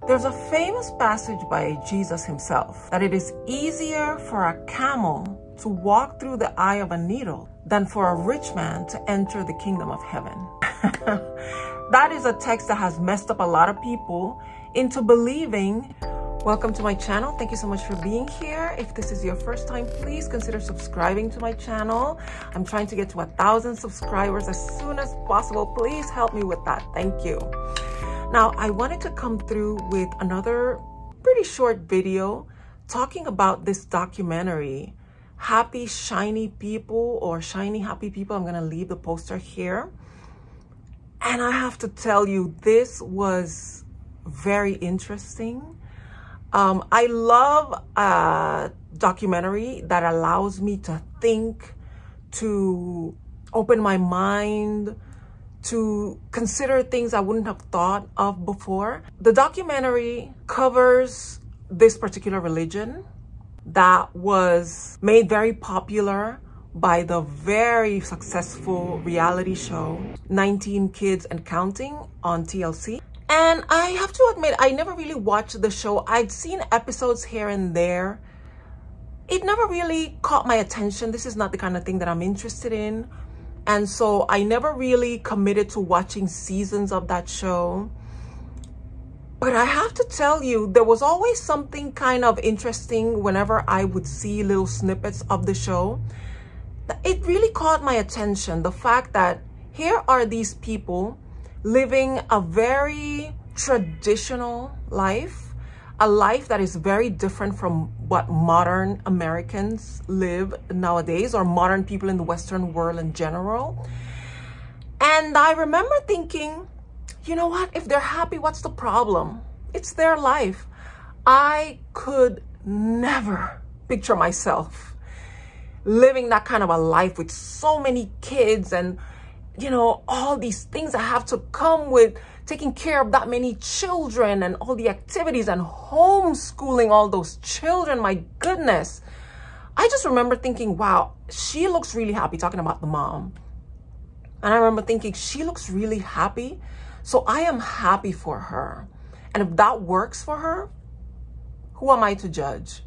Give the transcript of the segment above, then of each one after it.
There's a famous passage by Jesus himself that it is easier for a camel to walk through the eye of a needle than for a rich man to enter the kingdom of heaven. That is a text that has messed up a lot of people into believing. Welcome to my channel. Thank you so much for being here. If this is your first time, please consider subscribing to my channel. I'm trying to get to 1,000 subscribers as soon as possible. Please help me with that. Thank you. Now, I wanted to come through with another pretty short video talking about this documentary, Happy Shiny People or Shiny Happy People. I'm going to leave the poster here. And I have to tell you, this was very interesting. I love a documentary that allows me to think, to open my mind, to consider things I wouldn't have thought of before. The documentary covers this particular religion that was made very popular by the very successful reality show 19 Kids and Counting on TLC. And I have to admit, I never really watched the show. I'd seen episodes here and there. It never really caught my attention. This is not the kind of thing that I'm interested in. And so I never really committed to watching seasons of that show. But I have to tell you, there was always something kind of interesting whenever I would see little snippets of the show. It really caught my attention. The fact that here are these people living a very traditional life, a life that is very different from what modern Americans live nowadays, or modern people in the Western world in general. And I remember thinking, you know what? If they're happy, what's the problem? It's their life. I could never picture myself living that kind of a life with so many kids and, you know, all these things that have to come with taking care of that many children and all the activities and homeschooling all those children. My goodness. I just remember thinking, wow, she looks really happy, talking about the mom. And I remember thinking, she looks really happy. So I am happy for her. And if that works for her, who am I to judge?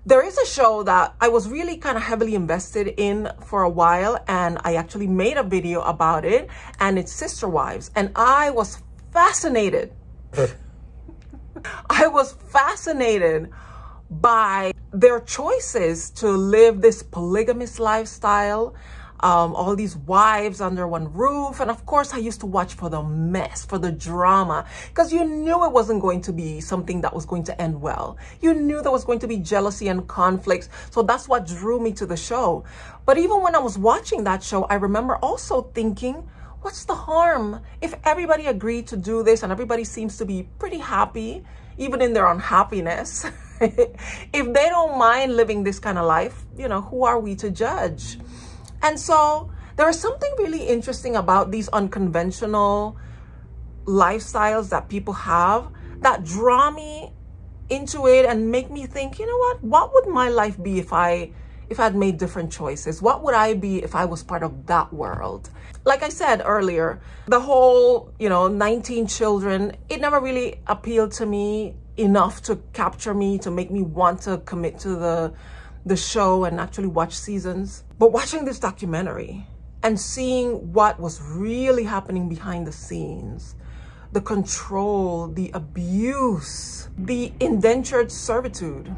There is a show that I was really kind of heavily invested in for a while, and I actually made a video about it, and it's Sister Wives, and I was fascinated. I was fascinated by their choices to live this polygamous lifestyle, all these wives under one roof. And of course, I used to watch for the mess, for the drama, because you knew it wasn't going to be something that was going to end well. You knew there was going to be jealousy and conflicts. So that's what drew me to the show. But even when I was watching that show, I remember also thinking, what's the harm if everybody agreed to do this and everybody seems to be pretty happy, even in their unhappiness? If they don't mind living this kind of life, you know, who are we to judge? And so there is something really interesting about these unconventional lifestyles that people have that draw me into it and make me think, you know what would my life be if I'd made different choices? What would I be if I was part of that world? Like I said earlier, the whole, 19 children, it never really appealed to me enough to capture me, to make me want to commit to the show and actually watch seasons. But watching this documentary and seeing what was really happening behind the scenes, the control, the abuse, the indentured servitude.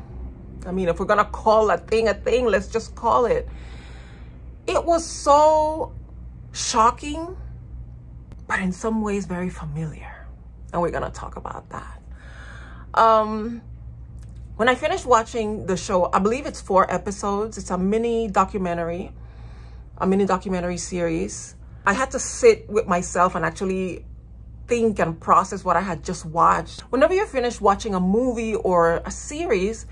I mean, if we're gonna call a thing, let's just call it. It was so shocking, but in some ways very familiar. And we're gonna talk about that. When I finished watching the show, I believe it's 4 episodes. It's a mini documentary series. I had to sit with myself and actually think and process what I had just watched. Whenever you're finished watching a movie or a series,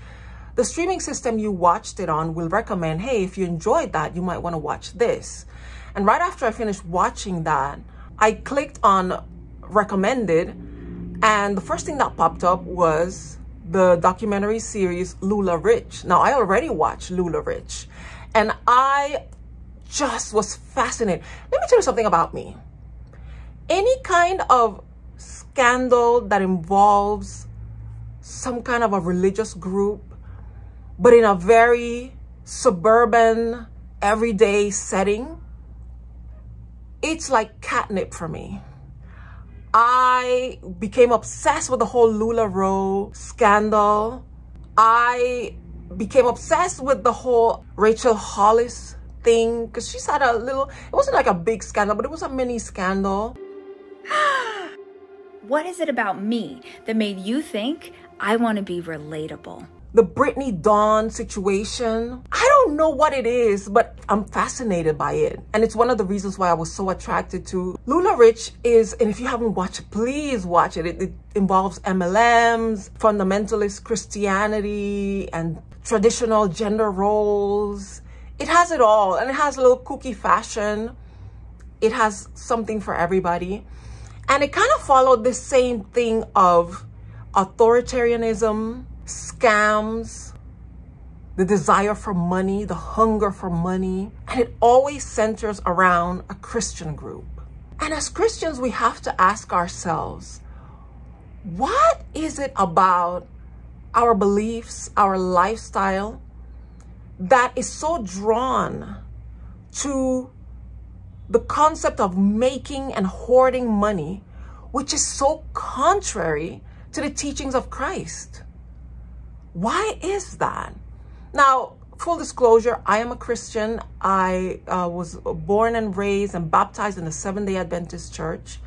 the streaming system you watched it on will recommend, hey, if you enjoyed that, you might want to watch this. And right after I finished watching that, I clicked on recommended, and the first thing that popped up was the documentary series Lula Rich. Now, I already watched Lula Rich, and I just was fascinated. Let me tell you something about me. Any kind of scandal that involves some kind of a religious group, but in a very suburban, everyday setting, it's like catnip for me. I became obsessed with the whole Lula scandal. I became obsessed with the whole Rachel Hollis thing, because she's had a little, it wasn't like a big scandal, but it was a mini scandal. What is it about me that made you think I want to be relatable? The Brittany Dawn situation, I don't know what it is, but I'm fascinated by it. And it's one of the reasons why I was so attracted to Lula. And if you haven't watched it, please watch it. It involves MLMs, fundamentalist Christianity, and traditional gender roles. It has it all, and it has a little kooky fashion. It has something for everybody. And it kind of followed this same thing of authoritarianism, scams, the desire for money, the hunger for money. And it always centers around a Christian group. And as Christians, we have to ask ourselves, what is it about our beliefs, our lifestyle, that is so drawn to the concept of making and hoarding money, which is so contrary to the teachings of Christ? Why is that? Now, full disclosure, I am a Christian. I was born and raised and baptized in the Seventh-day Adventist Church.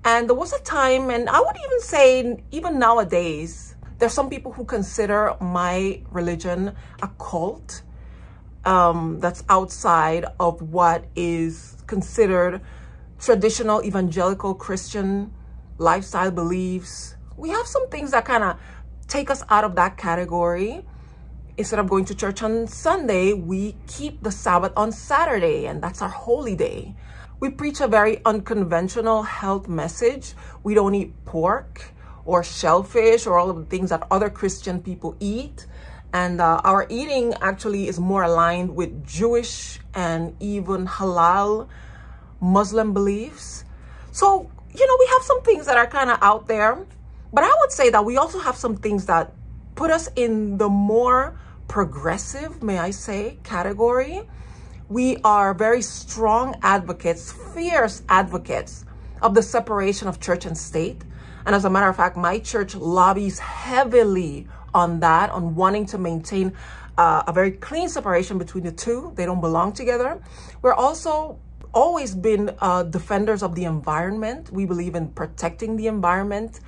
And there was a time, and I would even say, even nowadays, there's some people who consider my religion a cult that's outside of what is considered traditional evangelical Christian lifestyle beliefs. We have some things that kind of take us out of that category. Instead of going to church on Sunday, we keep the Sabbath on Saturday, and that's our holy day. We preach a very unconventional health message. We don't eat pork or shellfish or all of the things that other Christian people eat. And our eating actually is more aligned with Jewish and even halal Muslim beliefs. So, you know, we have some things that are kind of out there. But I would say that we also have some things that put us in the more progressive, may I say, category. We are very strong advocates, fierce advocates of the separation of church and state. And as a matter of fact, my church lobbies heavily on that, on wanting to maintain a very clean separation between the two. They don't belong together. We're also always been defenders of the environment. We believe in protecting the environment.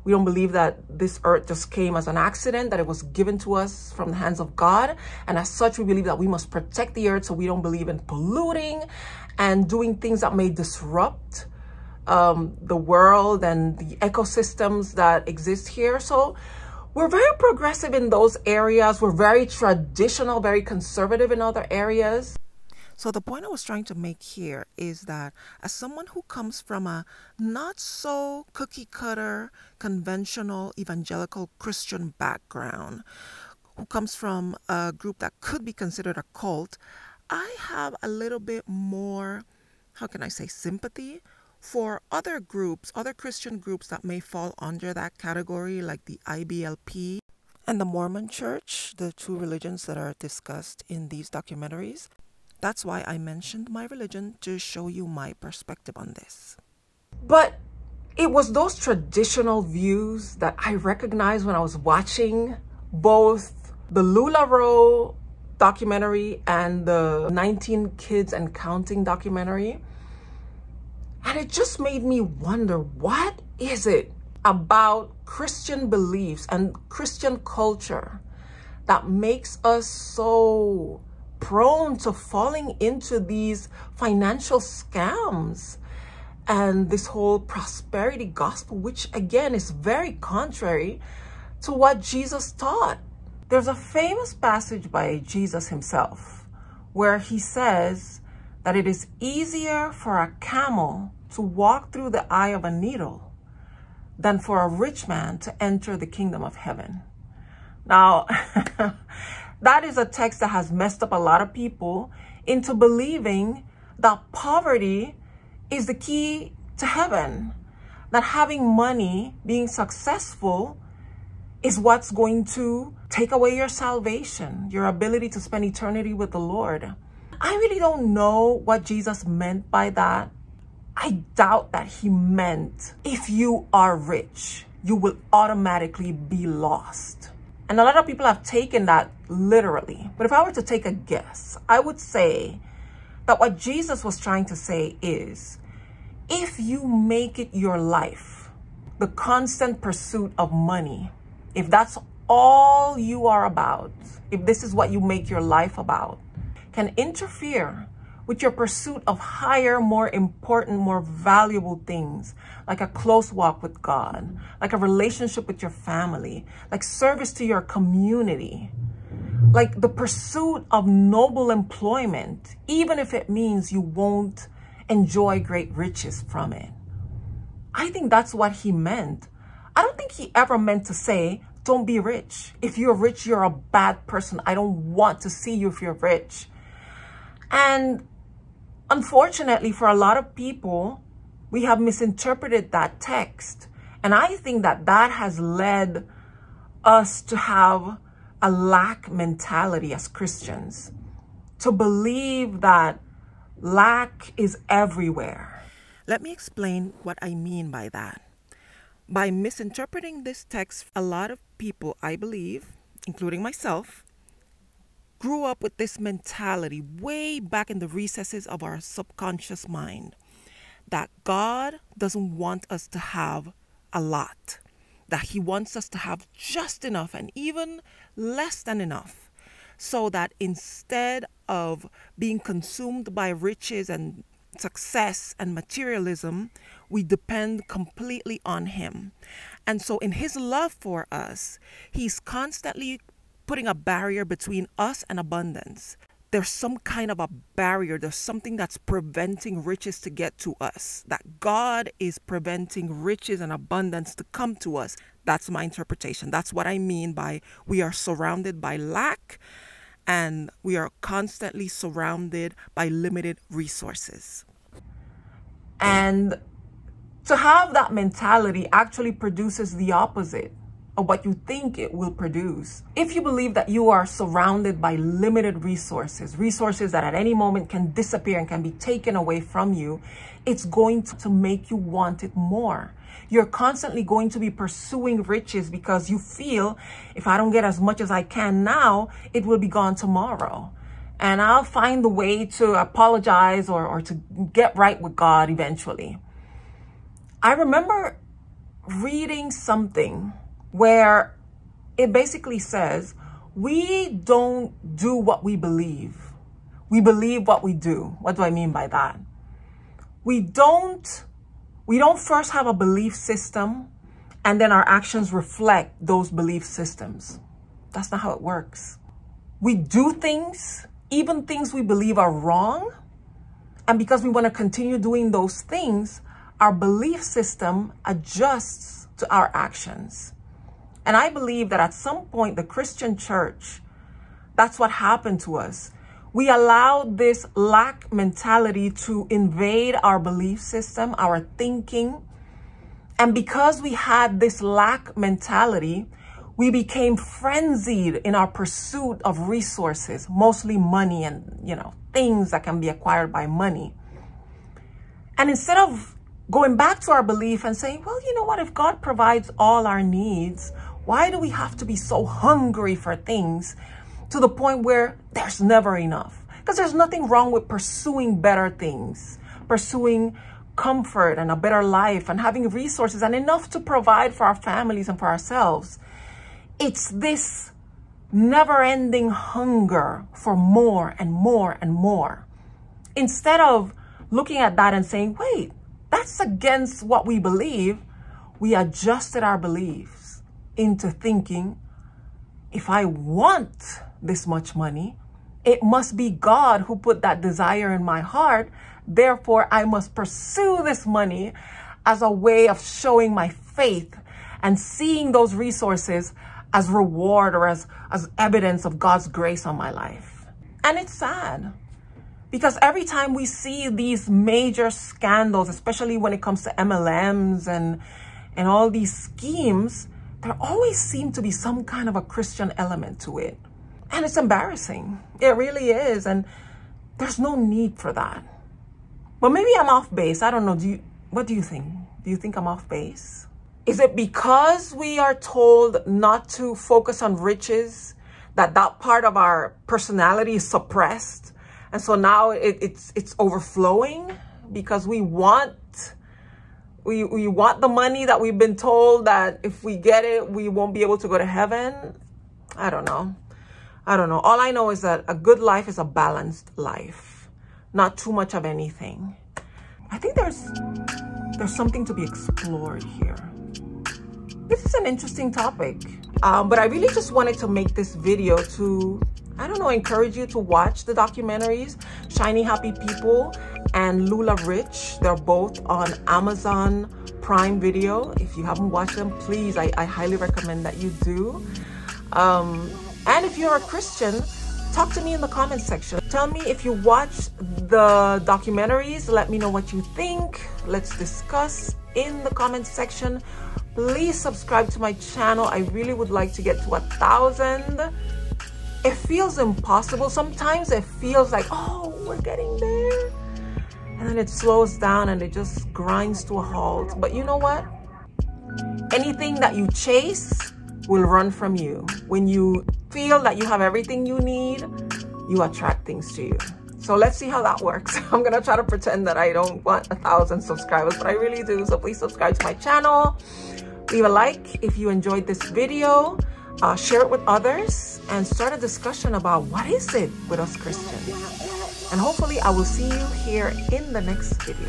We don't believe that this earth just came as an accident, that it was given to us from the hands of God. And as such, we believe that we must protect the earth, so we don't believe in polluting and doing things that may disrupt the world and the ecosystems that exist here. So we're very progressive in those areas. We're very traditional, very conservative in other areas. So the point I was trying to make here is that as someone who comes from a not so cookie cutter, conventional, evangelical Christian background, who comes from a group that could be considered a cult, I have a little bit more, how can I say, sympathy for other groups, other Christian groups that may fall under that category, like the IBLP and the Mormon Church, the two religions that are discussed in these documentaries. That's why I mentioned my religion, to show you my perspective on this. But it was those traditional views that I recognized when I was watching both the Lula documentary and the 19 Kids and Counting documentary. And it just made me wonder, what is it about Christian beliefs and Christian culture that makes us so prone to falling into these financial scams and this whole prosperity gospel, which again is very contrary to what Jesus taught. There's a famous passage by Jesus himself where he says that it is easier for a camel to walk through the eye of a needle than for a rich man to enter the kingdom of heaven. Now, that is a text that has messed up a lot of people into believing that poverty is the key to heaven. that having money, being successful, is what's going to take away your salvation, your ability to spend eternity with the Lord. I really don't know what Jesus meant by that. I doubt that he meant if you are rich, you will automatically be lost. And a lot of people have taken that literally. But if I were to take a guess, I would say that what Jesus was trying to say is, if you make it your life, the constant pursuit of money, if that's all you are about, if this is what you make your life about, can interfere with your pursuit of higher, more important, more valuable things, like a close walk with God, like a relationship with your family, like service to your community, like the pursuit of noble employment, even if it means you won't enjoy great riches from it. I think that's what he meant. I don't think he ever meant to say, don't be rich. If you're rich, you're a bad person. I don't want to see you if you're rich. And unfortunately, for a lot of people, we have misinterpreted that text. And I think that that has led us to have a lack mentality as Christians, to believe that lack is everywhere. Let me explain what I mean by that. By misinterpreting this text, a lot of people, I believe, including myself, grew up with this mentality way back in the recesses of our subconscious mind that God doesn't want us to have a lot, that he wants us to have just enough and even less than enough, so that instead of being consumed by riches and success and materialism, we depend completely on him. And so in his love for us, he's constantly putting a barrier between us and abundance. There's some kind of a barrier. There's something that's preventing riches to get to us, that God is preventing riches and abundance to come to us. That's my interpretation. That's what I mean by we are surrounded by lack and we are constantly surrounded by limited resources. And to have that mentality actually produces the opposite of what you think it will produce. If you believe that you are surrounded by limited resources, resources that at any moment can disappear and can be taken away from you, it's going to make you want it more. You're constantly going to be pursuing riches because you feel, if I don't get as much as I can now, it will be gone tomorrow. And I'll find the way to apologize or to get right with God eventually. I remember reading something where it basically says, we don't do what we believe. We believe what we do. What do I mean by that? We don't first have a belief system and then our actions reflect those belief systems. That's not how it works. We do things, even things we believe are wrong. And because we want to continue doing those things, our belief system adjusts to our actions. And I believe that at some point, the Christian church, that's what happened to us. We allowed this lack mentality to invade our belief system, our thinking. And because we had this lack mentality, we became frenzied in our pursuit of resources, mostly money and, things that can be acquired by money. And instead of going back to our belief and saying, well, you know what, if God provides all our needs, why do we have to be so hungry for things to the point where there's never enough? Because there's nothing wrong with pursuing better things, pursuing comfort and a better life and having resources and enough to provide for our families and for ourselves. It's this never-ending hunger for more and more and more. Instead of looking at that and saying, wait, that's against what we believe, we adjusted our beliefs into thinking, if I want this much money, it must be God who put that desire in my heart. Therefore, I must pursue this money as a way of showing my faith and seeing those resources as reward or as evidence of God's grace on my life. And it's sad Because every time we see these major scandals, especially when it comes to MLMs and all these schemes, there always seems to be some kind of a Christian element to it. And it's embarrassing. It really is. And there's no need for that. But maybe I'm off base. I don't know. What do you think? Do you think I'm off base? Is it because we are told not to focus on riches that part of our personality is suppressed? And so now it's overflowing because we want the money that we've been told that if we get it, we won't be able to go to heaven. I don't know. All I know is that a good life is a balanced life, not too much of anything. I think there's something to be explored here. This is an interesting topic, but I really just wanted to make this video to, I don't know, encourage you to watch the documentaries, Shiny Happy People and Lula Rich. They're both on Amazon Prime Video. If you haven't watched them, please, I highly recommend that you do. And if you're a Christian, talk to me in the comment section. Tell me if you watched the documentaries. Let me know what you think. Let's discuss in the comment section. Please subscribe to my channel. I really would like to get to 1,000. It feels impossible. Sometimes it feels like, oh, we're getting there. And then it slows down and it just grinds to a halt. But you know what? Anything that you chase will run from you. When you feel that you have everything you need, you attract things to you. So let's see how that works. I'm gonna try to pretend that I don't want 1,000 subscribers, but I really do. So please subscribe to my channel. Leave a like if you enjoyed this video. Share it with others and start a discussion about what is it with us Christians. And hopefully I will see you here in the next video.